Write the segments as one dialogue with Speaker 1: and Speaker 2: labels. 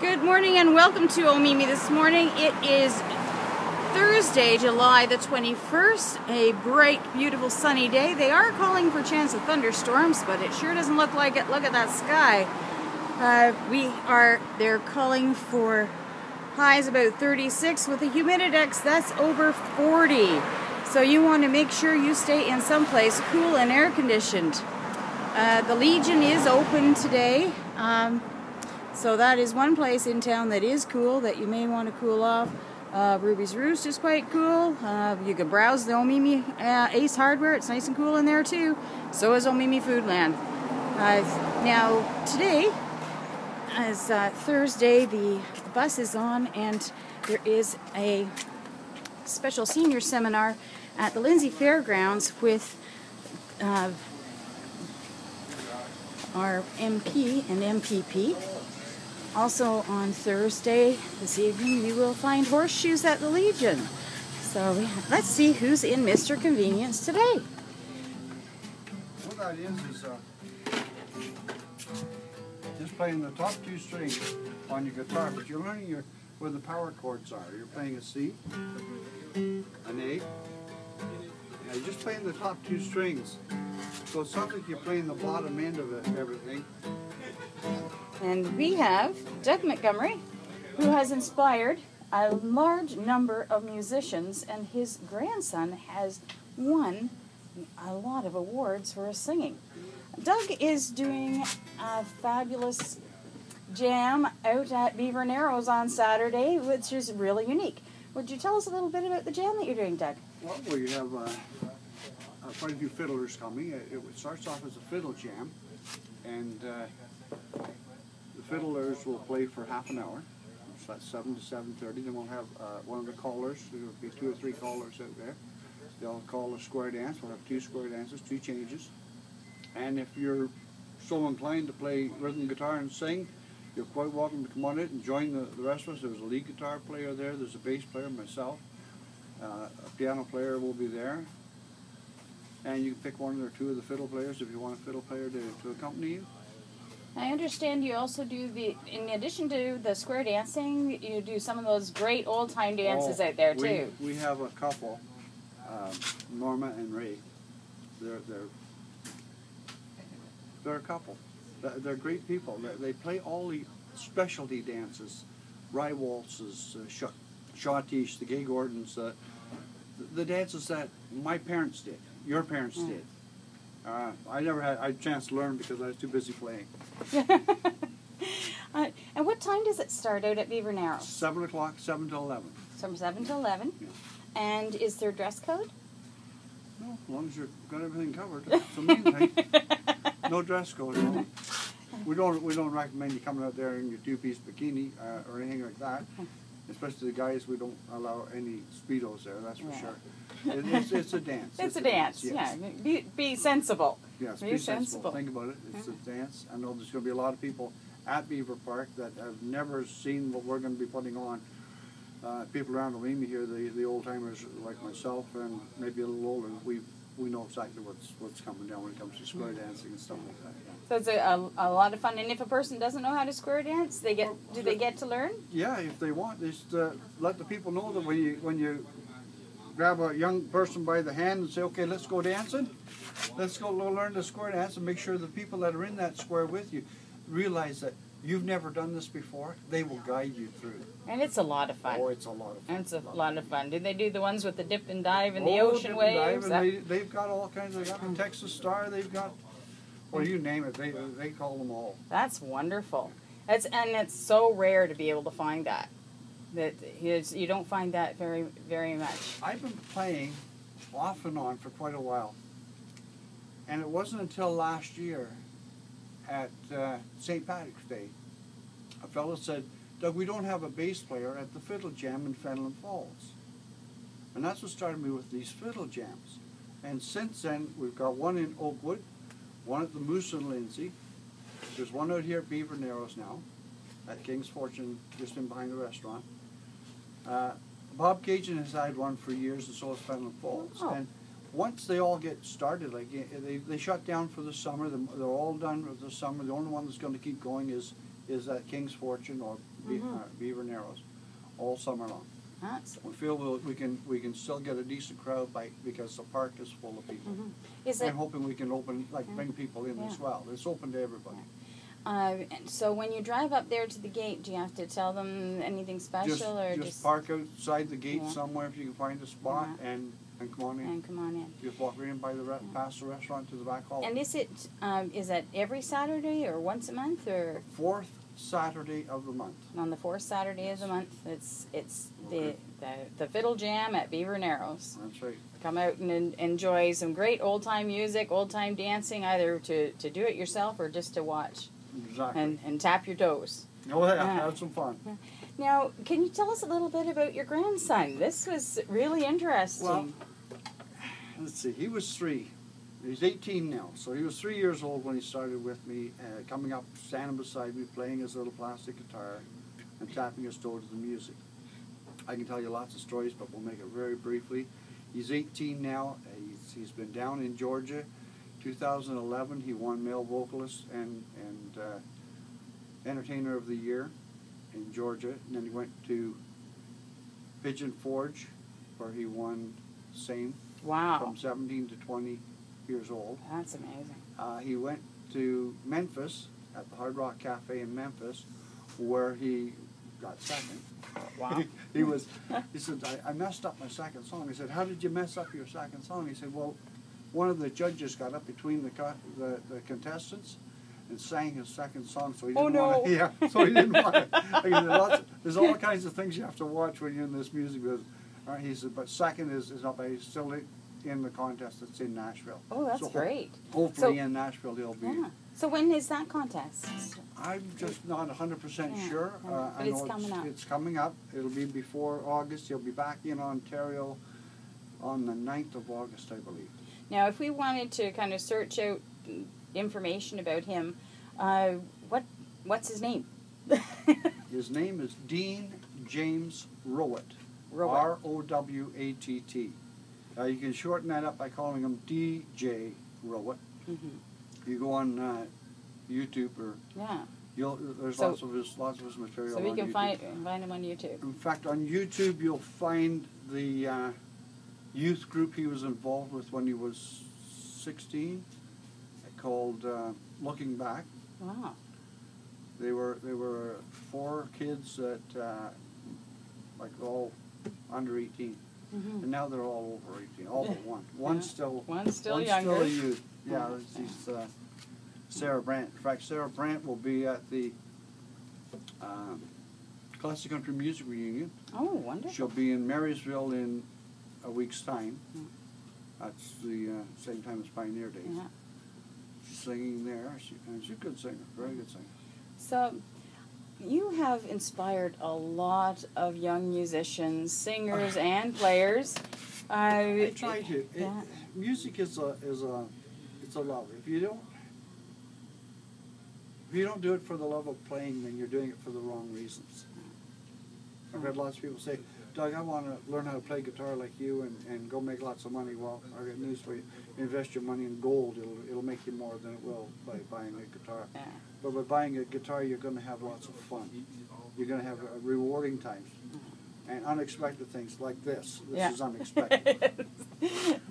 Speaker 1: Good morning and welcome to Omemee this morning. It is Thursday, July the 21st, a bright, beautiful sunny day. They are calling for a chance of thunderstorms, but it sure doesn't look like it. Look at that sky. They're calling for highs about 36 with a humidityindex that's over 40. So you want to make sure you stay in someplace cool and air conditioned. The Legion is open today. So that is one place in town that is cool that you may want to cool off. Ruby's Roost is quite cool. You can browse the Omemee Ace Hardware. It's nice and cool in there too. So is Omemee Foodland. Now today is Thursday. The bus is on and there is a special senior seminar at the Lindsay Fairgrounds with our MP and MPP. Also on Thursday this evening, you will find horseshoes at the Legion. So let's see who's in Mr. Convenience today.
Speaker 2: What that is just playing the top two strings on your guitar, but you're learning where the power chords are. You're playing a C, an A, and you're just playing the top two strings. So it sounds like you're playing the bottom end of everything.
Speaker 1: And we have Doug Montgomery, who has inspired a large number of musicians, and his grandson has won a lot of awards for his singing. Doug is doing a fabulous jam out at Beaver Narrows on Saturday, which is really unique. Would you tell us a little bit about the jam that you're doing, Doug?
Speaker 2: Well, you have quite a few fiddlers coming. It starts off as a fiddle jam, and the fiddlers will play for half an hour. So that's 7 to 7:30. Then we'll have one of the callers. There will be 2 or 3 callers out there. They'll call a square dance. We'll have 2 square dances, 2 changes. And if you're so inclined to play rhythm guitar and sing, you're quite welcome to come on it and join the rest of us. There's a lead guitar player there. There's a bass player, myself. A piano player will be there. And you can pick 1 or 2 of the fiddle players if you want a fiddle player to accompany you.
Speaker 1: I understand you also do in addition to the square dancing, you do some of those great old-time dances out there too.
Speaker 2: We have a couple, Norma and Ray. They're a couple. They're great people. They play all the specialty dances, rye waltzes, schottische, the gay Gordons, the dances that my parents did, your parents did. I never had a chance to learn because I was too busy playing.
Speaker 1: And what time does it start out at Beaver Narrows?
Speaker 2: 7 o'clock, 7 to 11.
Speaker 1: From 7 to 11.
Speaker 2: Yeah.
Speaker 1: And is there dress code?
Speaker 2: No, as long as you've got everything covered. That's the main thing. No dress code. No. We don't recommend you coming out there in your 2-piece bikini or anything like that. Especially the guys, we don't allow any Speedos there, that's for sure. It's a dance.
Speaker 1: It's a dance, yes. Yeah. Be sensible.
Speaker 2: Yes, be sensible. Think about it. It's a dance. I know there's going to be a lot of people at Beaver Park that have never seen what we're going to be putting on. People around Omemee here, the old-timers like myself and maybe a little older, we know exactly what's coming down when it comes to square dancing and stuff like that. Yeah.
Speaker 1: So it's a lot of fun. And if a person doesn't know how to square dance, do they get to learn?
Speaker 2: Yeah, if they want, just let the people know that when you grab a young person by the hand and say, okay, let's go dancing, let's go learn the square dance, and make sure the people that are in that square with you realize that you've never done this before. They will guide you through.
Speaker 1: And it's a lot of fun.
Speaker 2: Oh, it's a lot of fun.
Speaker 1: And it's a lot of fun. Do they do the ones with the dip and dive and the ocean waves?
Speaker 2: They've got all kinds. They've got the Texas Star. They've got, well, you name it. They call them all.
Speaker 1: That's wonderful. It's so rare to be able to find that. You don't find that very, very much.
Speaker 2: I've been playing off and on for quite a while. And it wasn't until last year at St. Patrick's Day, a fellow said, Doug, we don't have a bass player at the Fiddle Jam in Fenelon Falls. And that's what started me with these fiddle jams. And since then, we've got one in Oakwood, one at the Moose and Lindsay. There's one out here at Beaver Narrows now, at King's Fortune, just in behind the restaurant. Bob Cajun has had one for years, and so has Fenelon Falls.
Speaker 1: Oh.
Speaker 2: And once they all get started, like they shut down for the summer, they're all done with the summer. The only one that's going to keep going is is at King's Fortune or Beaver Narrows all summer long.
Speaker 1: That's
Speaker 2: We feel we can still get a decent crowd because the park is full of people.
Speaker 1: Is
Speaker 2: I'm
Speaker 1: it?
Speaker 2: hoping we can bring people in as well. It's open to everybody.
Speaker 1: And so when you drive up there to the gate, do you have to tell them anything special, or
Speaker 2: just park outside the gate somewhere if you can find a spot and come on in.
Speaker 1: And come on in.
Speaker 2: Just walk right in by past the restaurant to the back hall.
Speaker 1: And is it every Saturday or once a month, or
Speaker 2: Fourth Saturday of the month.
Speaker 1: on the fourth Saturday of the month? It's the Fiddle Jam at Beaver Narrows.
Speaker 2: That's right.
Speaker 1: Come out and enjoy some great old time music, old time dancing, either to do it yourself or just to watch.
Speaker 2: Exactly.
Speaker 1: And tap your toes.
Speaker 2: Oh yeah, have some fun.
Speaker 1: Now, can you tell us a little bit about your grandson? This was really interesting.
Speaker 2: Well, let's see. He was 3. He's 18 now. So he was 3 years old when he started with me, coming up, standing beside me, playing his little plastic guitar and tapping his toe to the music. I can tell you lots of stories, but we'll make it very briefly. He's 18 now. He's been down in Georgia. 2011, he won Male Vocalist and Entertainer of the Year in Georgia. And then he went to Pigeon Forge, where he won same.
Speaker 1: Wow.
Speaker 2: From 17 to 20 years old.
Speaker 1: That's amazing.
Speaker 2: He went to Memphis, at the Hard Rock Cafe in Memphis, where he got second.
Speaker 1: Wow.
Speaker 2: He said, I messed up my second song. I said, how did you mess up your second song? He said, well, one of the judges got up between the contestants and sang his second song, so he didn't want to. Yeah, so he didn't want to. There's all kinds of things you have to watch when you're in this music business. He said, but second is not bad. He's still in the contest that's in Nashville.
Speaker 1: Oh, that's great.
Speaker 2: Hopefully in Nashville he'll be.
Speaker 1: Yeah. So when is that contest?
Speaker 2: I'm just not 100% sure.
Speaker 1: But
Speaker 2: I know it's coming up. It'll be before August. He'll be back in Ontario on the 9th of August, I believe.
Speaker 1: Now, if we wanted to kind of search out information about him, what's his name?
Speaker 2: His name is Dean James Rowett. Rowett. You can shorten that up by calling him DJ Rowett. You go on YouTube or there's lots of his material.
Speaker 1: So we can find him on YouTube.
Speaker 2: In fact, on YouTube you'll find the youth group he was involved with when he was 16, called Looking Back.
Speaker 1: Wow.
Speaker 2: They were 4 kids that all under 18. And now they're all over 18, all but one. One's still younger. Still a youth. Yeah, she's Sarah Brandt. In fact, Sarah Brandt will be at the Classic Country Music Reunion.
Speaker 1: Oh, wonderful.
Speaker 2: She'll be in Marysville in a week's time. That's the same time as Pioneer Days.
Speaker 1: Yeah.
Speaker 2: She's singing there. She's a good singer, very good singer.
Speaker 1: So, you have inspired a lot of young musicians, singers, and players.
Speaker 2: I try to. Music is a love. If you don't do it for the love of playing, then you're doing it for the wrong reasons. I've heard lots of people say, Doug, I want to learn how to play guitar like you and go make lots of money. Well, I got news for you. Invest your money in gold. It'll make you more than it will by buying a guitar.
Speaker 1: Yeah.
Speaker 2: But by buying a guitar, you're going to have lots of fun. You're going to have rewarding times and unexpected things like this. This is unexpected.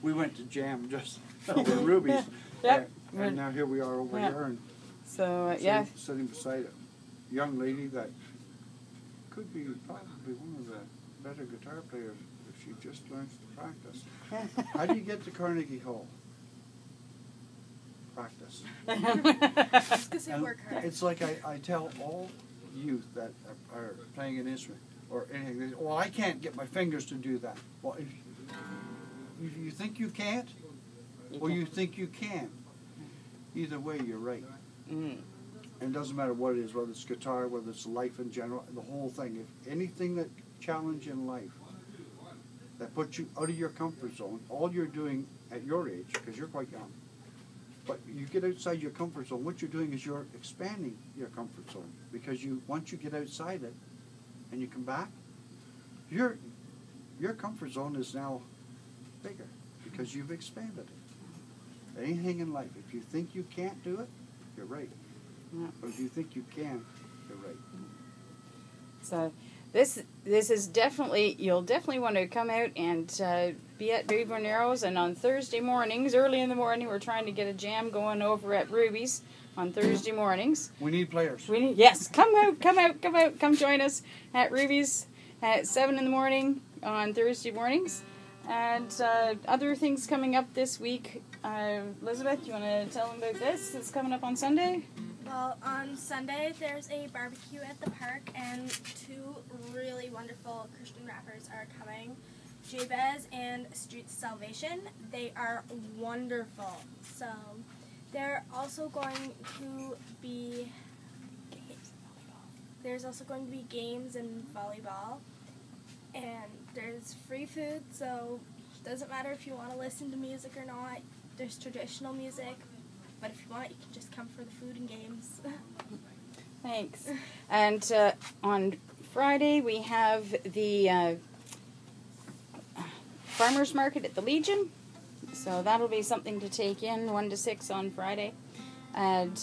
Speaker 2: We went to jam just over Ruby's, and now here we are over here, and sitting beside a young lady that could be probably one of the better guitar players if she just learns to practice. How do you get to Carnegie Hall? Practice.
Speaker 3: Because they work hard.
Speaker 2: It's like I tell all youth that are playing an instrument or anything, they say, well, I can't get my fingers to do that. Well, if you think you can't, you think you can. Either way, you're right. And it doesn't matter what it is, whether it's guitar, whether it's life in general, the whole thing. If anything that challenge in life that puts you out of your comfort zone, all you're doing at your age, because you're quite young, but you get outside your comfort zone, what you're doing is you're expanding your comfort zone. Because once you get outside it and you come back, your comfort zone is now bigger because you've expanded it. Anything in life, if you think you can't do it, you're right. But if you think you can, exactly right.
Speaker 1: So this is definitely, you'll definitely want to come out and be at Rainbow Narrows. And on Thursday mornings, early in the morning, we're trying to get a jam going over at Ruby's on Thursday mornings.
Speaker 2: We need players.
Speaker 1: Yes, come out, come join us at Ruby's at 7 in the morning on Thursday mornings. And other things coming up this week. Elizabeth, you want to tell them about this? It's coming up on Sunday?
Speaker 3: Well, on Sunday there's a barbecue at the park, and two really wonderful Christian rappers are coming, Jabez and Streets Salvation. They are wonderful. So they're also going to be games and volleyball, and there's free food, so it doesn't matter if you want to listen to music or not. There's traditional music, but if you want, you can just come for the food and games.
Speaker 1: Thanks. And on Friday we have the farmers market at the Legion, so that'll be something to take in 1 to 6 on Friday. And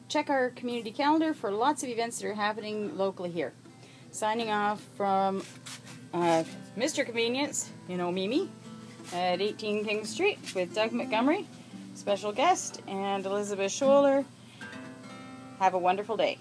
Speaker 1: check our community calendar for lots of events that are happening locally here. Signing off from Mr. Convenience in Omemee at 18 King Street with Doug Montgomery, special guest, and Elizabeth Scholler. Have a wonderful day.